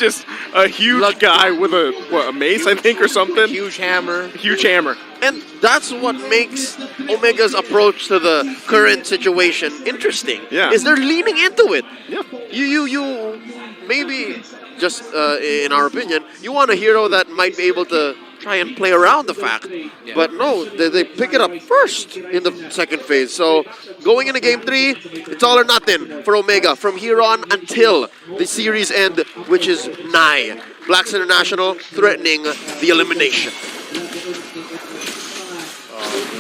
just a huge guy with a mace, I think, or something. Huge hammer. Huge hammer. And that's what makes Omega's approach to the current situation interesting. Yeah. Is they're leaning into it. Yeah. You maybe, just in our opinion, you want a hero that might be able to try and play around the fact. Yeah. But no, they pick it up first in the second phase. So going into game 3, it's all or nothing for Omega from here on until the series end, which is nigh. Blacks International threatening the elimination.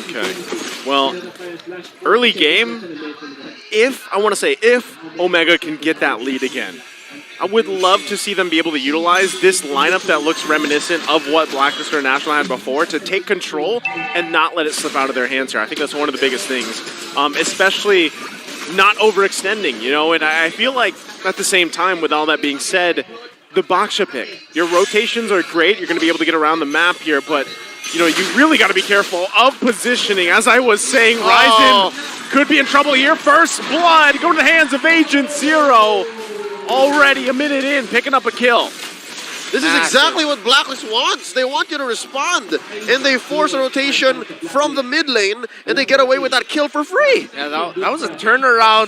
Okay. Well, early game, if Omega can get that lead again, I would love to see them be able to utilize this lineup that looks reminiscent of what Blacklist International had before to take control and not let it slip out of their hands here. I think that's one of the biggest things, especially not overextending, you know, and I feel like at the same time, with all that being said, the Baksha pick, your rotations are great. You're going to be able to get around the map here, but you know, you really got to be careful of positioning. As I was saying, Ryzen could be in trouble here. First blood going to the hands of Agent Zero. Already a minute in, picking up a kill. This is exactly what Blacklist wants. They want you to respond, and they force a rotation from the mid lane, and they get away with that kill for free. Yeah, that was a turnaround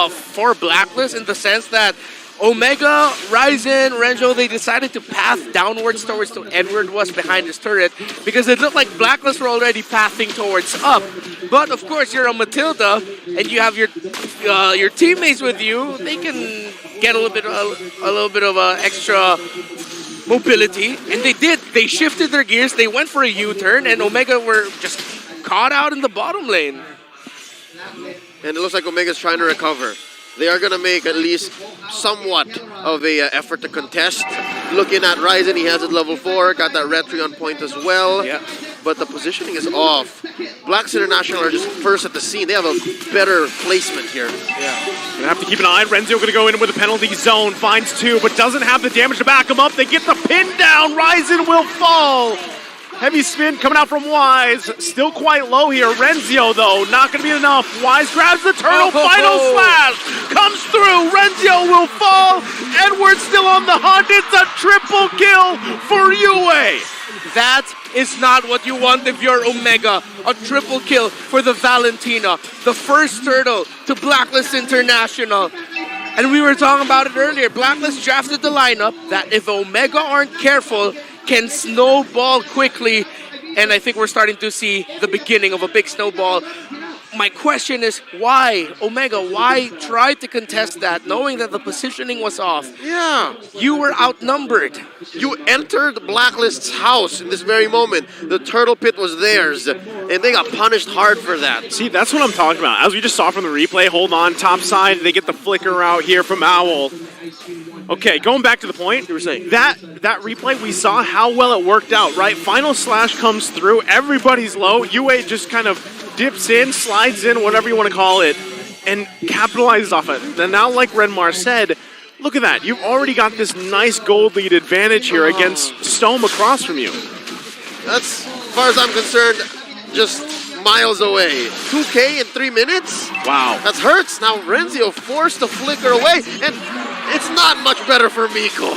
for Blacklist in the sense that Omega, Ryzen, Renjo, they decided to path downwards towards to Edward was behind his turret because it looked like Blacklist were already pathing towards up. But of course, you're a Matilda and you have your teammates with you. They can get a little bit of extra mobility, and they did. They shifted their gears. They went for a U-turn, and Omega were just caught out in the bottom lane. And it looks like Omega's trying to recover. They are going to make at least somewhat of a effort to contest. Looking at Ryzen, he has it level 4, got that red tree on point as well. Yeah. But the positioning is off. Blacks International are just first at the scene. They have a better placement here. Yeah. Gonna have to keep an eye. Renzo gonna go in with a penalty zone, finds 2, but doesn't have the damage to back him up. They get the pin down. Ryzen will fall. Heavy spin coming out from Wise. Still quite low here. Renzio, though, not going to be enough. Wise grabs the turtle. Final slash comes through. Renzio will fall. Edward's still on the hunt. It's a triple kill for pheww. That is not what you want if you're Omega. A triple kill for the Valentina. The first turtle to Blacklist International. And we were talking about it earlier. Blacklist drafted the lineup that if Omega aren't careful, can snowball quickly, and I think we're starting to see the beginning of a big snowball. My question is, why, Omega, why try to contest that, knowing that the positioning was off? Yeah. You were outnumbered. You entered Blacklist's house in this very moment. The turtle pit was theirs, and they got punished hard for that. See, that's what I'm talking about. As we just saw from the replay, hold on, top side, they get the flicker out here from Owl. Okay, going back to the point, you were saying that replay, we saw how well it worked out, right? Final slash comes through, everybody's low. pheww just kind of dips in, slides in, whatever you want to call it, and capitalizes off it. And now, like Renmar said, look at that. You've already got this nice gold lead advantage here against Stone across from you. That's, as far as I'm concerned, just miles away. 2K in 3 minutes? Wow. That hurts. Now Renzio forced to flicker away, and it's not much better for Miko.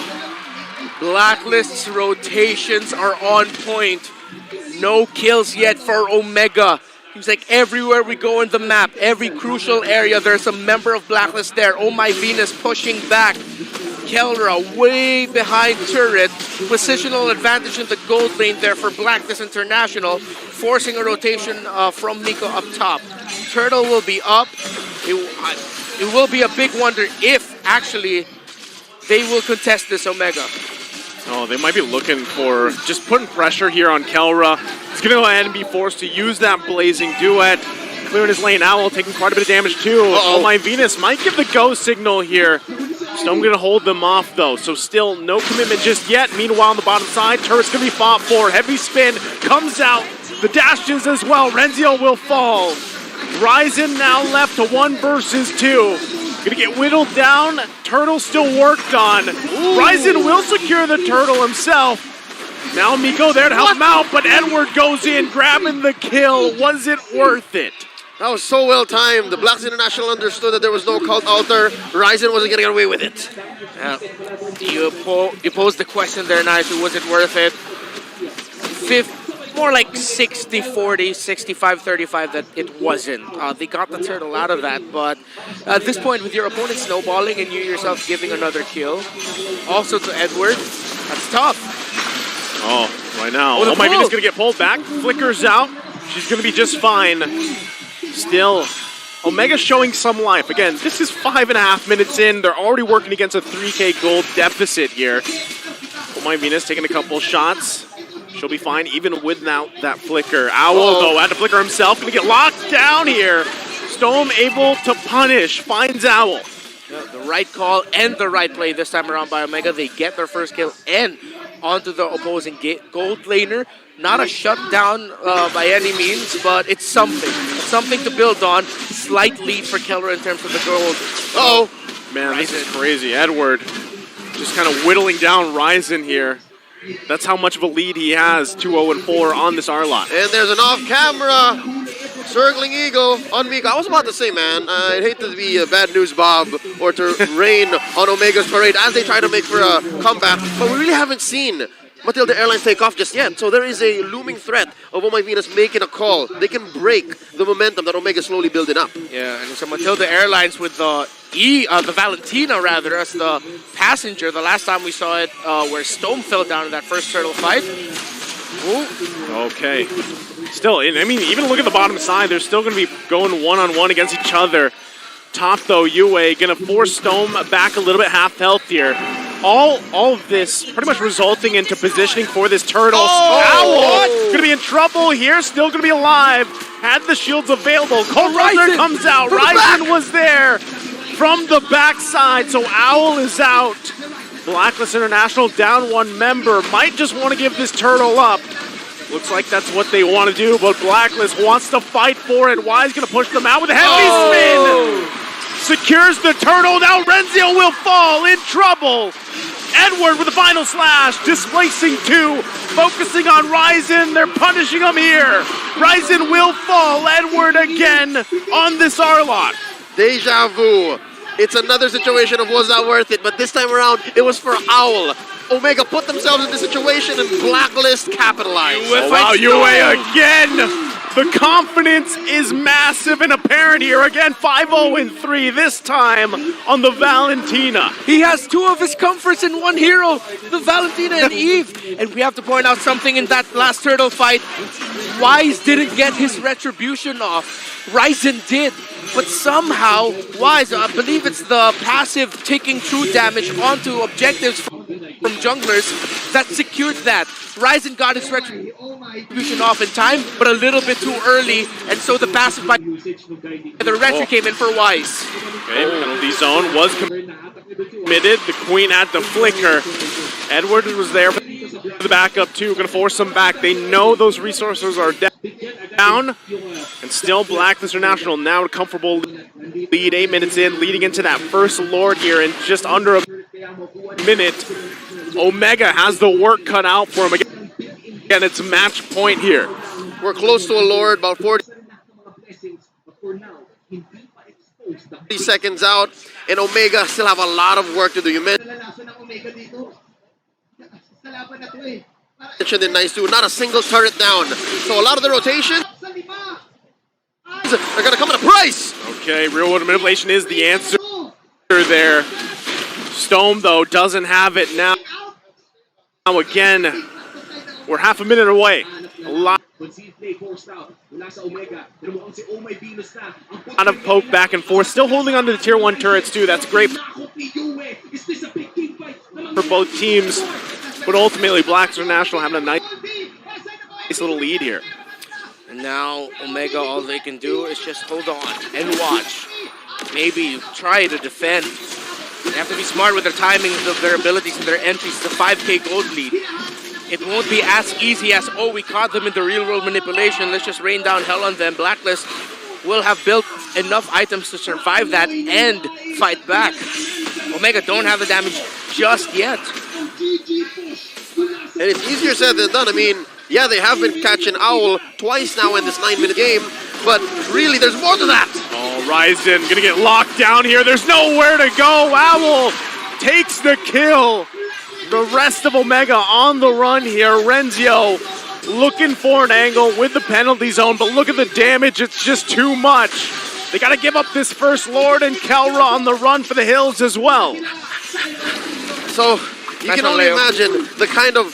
Blacklist's rotations are on point. No kills yet for Omega. Seems like everywhere we go in the map, every crucial area, there's a member of Blacklist there. ohmyvenus pushing back. Kelra way behind turret. Positional advantage in the gold lane there for Blacklist International. Forcing a rotation from Miko up top. Turtle will be up. It will be a big wonder if actually they will contest this Omega. Oh, they might be looking for just putting pressure here on Kelra. He's going to go ahead and be forced to use that Blazing Duet. Clearing his lane. Owl taking quite a bit of damage too. ohmyvenus might give the go signal here. Stone going to hold them off though, so still no commitment just yet. Meanwhile, on the bottom side, turret's going to be fought for. Heavy spin comes out. The Dastions as well. Renzio will fall. Ryzen now left to 1 versus 2. Gonna get whittled down. Turtle still worked on. Ryzen will secure the turtle himself. Now Miko there to help him out, but Edward goes in, grabbing the kill. Was it worth it? That was so well timed. The Blacks International understood that there was no cult altar. Ryzen wasn't going to get away with it. Yeah. You posed the question there, Naisu, was it worth it? More like 60-40, 65-35 that it wasn't. They got the turtle out of that, but at this point with your opponent snowballing and you yourself giving another kill, also to Edward, that's tough. Oh, right now. Oh, my Venus going to get pulled back. Flickers out. She's going to be just fine. Still, Omega showing some life. Again, this is 5.5 minutes in. They're already working against a 3K gold deficit here. ohmyvenus taking a couple shots. She'll be fine even without that flicker. Owl, though, had to flicker himself. Going to get locked down here. Stome able to punish. Finds Owl. Yeah, the right call and the right play this time around by Omega. They get their first kill and onto the opposing gold laner. Not a shutdown by any means, but it's something. Something to build on. Slight lead for Keller in terms of the gold. Uh-oh. Man, this is crazy. Edward just kind of whittling down Ryzen here. That's how much of a lead he has, 2-0-4 on this R-Lot. And there's an off-camera circling eagle on Mika. I was about to say, man, I'd hate to be a bad news Bob or to rain on Omega's parade as they try to make for a comeback, but we really haven't seen Matilda Airlines take off just yet. So there is a looming threat of ohmyvenus making a call. They can break the momentum that Omega's slowly building up. Yeah, and so Matilda Airlines with the Valentina rather as the passenger. The last time we saw it where Stome fell down in that first turtle fight. Ooh. Okay. Still, I mean, even look at the bottom side. They're still going to be going one-on-one against each other. Top, though, Yue going to force Stome back a little bit half health here. All of this pretty much resulting into positioning for this turtle. Owl going to be in trouble here. Still going to be alive. Had the shields available. Cold Ryzen comes out. Ryzen was there from the backside. So Owl is out. Blacklist International down one member. Might just want to give this turtle up. Looks like that's what they want to do, but Blacklist wants to fight for it. Wise going to push them out with a heavy spin. Secures the turtle. Now Renzio will fall in trouble. Edward with the final slash, displacing two, focusing on Ryzen. They're punishing him here. Ryzen will fall. Edward again on this R-Lot. Deja vu. It's another situation of was that worth it, but this time around, it was for Owl. Omega put themselves in this situation and Blacklist capitalized. Oh, wow, Yue again. The confidence is massive and apparent here. Again, 5-0-3 this time on the Valentina. He has two of his comforts in one hero, the Valentina and Eve. And we have to point out something in that last turtle fight. Wise didn't get his retribution off. Ryzen did. But somehow, Wise, I believe it's the passive taking true damage onto objectives from junglers that secured that. Ryzen got his retribution off in time, but a little bit too early, and so the passive by the retro came in for Wise. Okay, penalty zone was committed. The Queen had the flicker. Edward was there for the backup too, going to force them back. They know those resources are down, and still Blacklist International now a comfortable lead, 8 minutes in, leading into that first Lord here in just under a minute. Omega has the work cut out for him again. Again, it's match point here. We're close to a Lord, about 40 seconds out, and Omega still have a lot of work to do. You mentioned in nice too, not a single turret down. So a lot of the rotation are going to come at a price. Okay, real world manipulation is the answer there. Stome, though, doesn't have it now. Now again, we're half a minute away. A lot of poke back and forth. Still holding on to the tier 1 turrets, too. That's great for both teams. But ultimately, Blacks International having a nice little lead here. And now Omega, all they can do is just hold on and watch. Maybe try to defend. They have to be smart with their timing of their abilities and their entries. The 5K gold lead. It won't be as easy as, oh, we caught them in the real world manipulation. Let's just rain down hell on them. Blacklist will have built enough items to survive that and fight back. Omega don't have the damage just yet. And it's easier said than done. I mean, yeah, they have been catching Owl twice now in this 9-minute game, but really, there's more to that. Oh, Ryzen gonna get locked down here. There's nowhere to go. Owl takes the kill. The rest of Omega on the run here. Renzio looking for an angle with the penalty zone, but look at the damage. It's just too much. They got to give up this first Lord, and Kelra on the run for the hills as well. So you can only imagine the kind of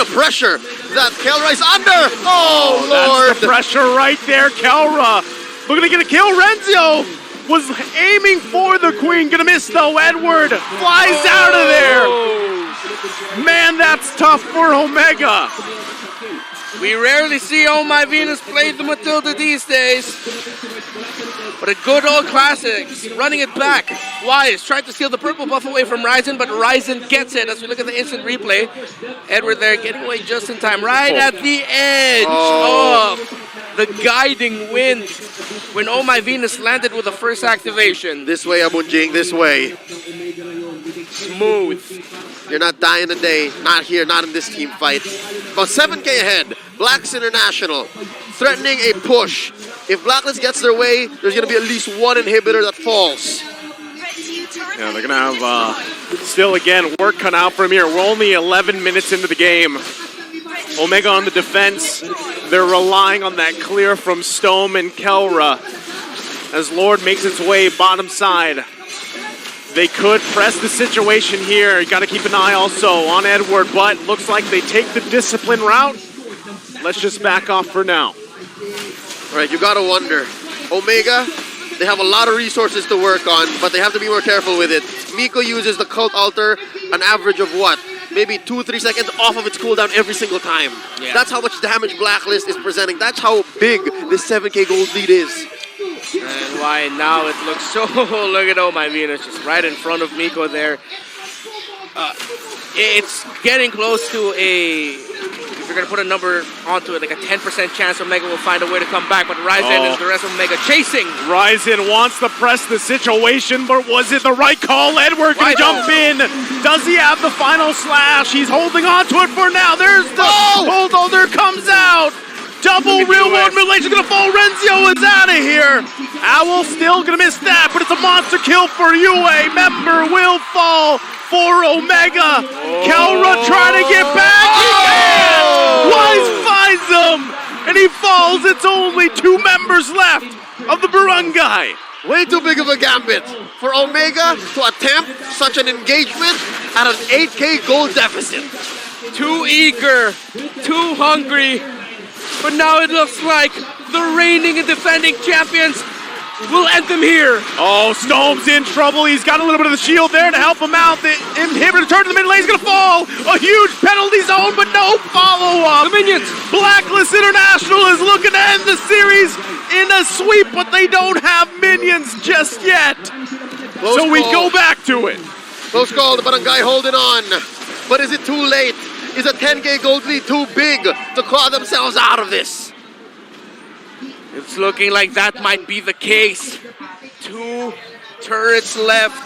pressure that Kelra is under. Oh, Lord. That's the pressure right there. Kelra looking to get a kill. Renzio was aiming for the queen. Gonna miss though. Edward flies out of there. Man, that's tough for Omega. We rarely see ohmyvenus play the Matilda these days. But a good old classic, running it back. Wise tried to steal the purple buff away from Ryzen, but Ryzen gets it as we look at the instant replay. Edward there getting away just in time, right at the edge of the guiding wind when ohmyvenus landed with the first activation. This way, Abunjing, this way. Smooth. You're not dying today. Not here, not in this team fight. About 7K ahead. Blacks International threatening a push. If Blacklist gets their way, there's going to be at least one inhibitor that falls. Yeah, they're going to have still, again, work cut out from here. We're only 11 minutes into the game. Omega on the defense. They're relying on that clear from Stome and Kelra as Lord makes its way bottom side. They could press the situation here. You got to keep an eye also on Edward, but looks like they take the discipline route. Let's just back off for now. All right, you got to wonder. Omega, they have a lot of resources to work on, but they have to be more careful with it. Miko uses the Cult Altar an average of what? Maybe 2-3 seconds off of its cooldown every single time. Yeah. That's how much damage Blacklist is presenting. That's how big this 7K gold lead is. And why now it looks so... Look at ohmyvenus just right in front of Miko there. It's getting close to a... If you're going to put a number onto it, like a 10% chance Omega will find a way to come back, but Ryzen and the rest of Omega chasing. Ryzen wants to press the situation, but was it the right call? Edward can jump in. Does he have the final slash? He's holding on to it for now. There's the bulldozer comes out. Double real world mutilation gonna fall. Renzio is out of here. Owl still gonna miss that, but it's a monster kill for UA. Member will fall for Omega. Kelra trying to get back. He can! Wise finds him, and he falls. It's only 2 members left of the Barangay. Way too big of a gambit for Omega to attempt such an engagement at an 8K gold deficit. Too eager, too hungry. But now it looks like the reigning and defending champions will end them here. Oh, Stone's in trouble. He's got a little bit of the shield there to help him out. The inhibitor turn to the mid lane is going to fall. A huge penalty zone, but no follow-up. The minions. Blacklist International is looking to end the series in a sweep, but they don't have minions just yet. So we go back to it. Close call, the Barangay holding on. But is it too late? Is a 10K gold lead too big to claw themselves out of this? It's looking like that might be the case. 2 turrets left.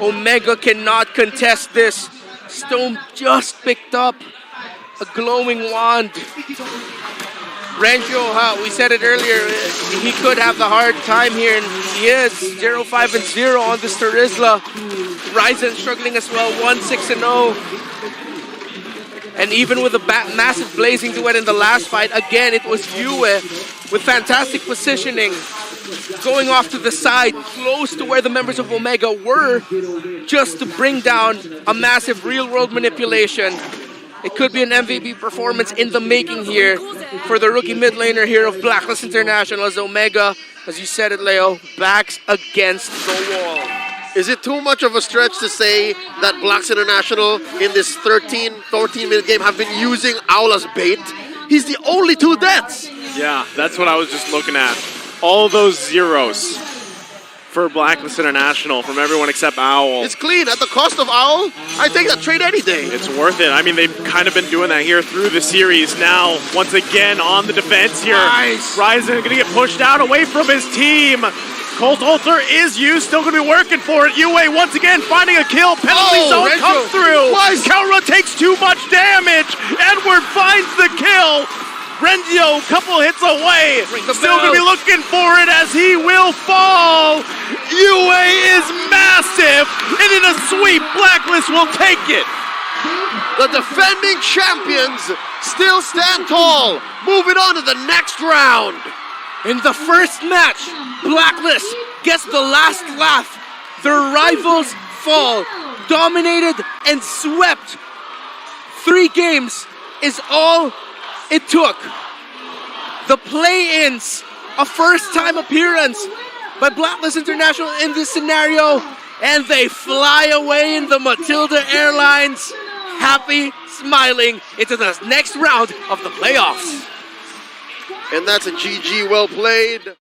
Omega cannot contest this. Stone just picked up a glowing wand. Renjo, we said it earlier, he could have the hard time here, and he is 0-5-0 on this Terizla. Ryzen struggling as well, 1-6-0. And even with a massive blazing duet in the last fight, again, it was Yue with fantastic positioning, going off to the side, close to where the members of Omega were, just to bring down a massive real-world manipulation. It could be an MVP performance in the making here for the rookie mid laner here of Blacklist International as Omega, as you said it, Leo, backs against the wall. Is it too much of a stretch to say that Blacks International in this 14-minute game have been using Owl as bait? He's the only 2 deaths. Yeah, that's what I was just looking at. All those zeros for Blacklist International from everyone except Owl. It's clean. At the cost of Owl, I take that trade any day. It's worth it. I mean, they've kind of been doing that here through the series. Now, once again, on the defense here. Nice. Ryzen going to get pushed out away from his team. Colt Altar is used, still going to be working for it. UA once again finding a kill. Penalty zone comes through. Kelra takes too much damage. Edward finds the kill. Renjo, couple hits away. Ring the Still going to be bell. looking for it as he will fall. UA is massive. And in a sweep, Blacklist will take it. The defending champions still stand tall. Moving on to the next round. In the first match, Blacklist gets the last laugh. Their rivals fall, dominated and swept. 3 games is all it took. The play-ins, a first-time appearance by Blacklist International in this scenario, and they fly away in the Matilda Airlines, happy, smiling, into the next round of the playoffs. And that's a GG well played.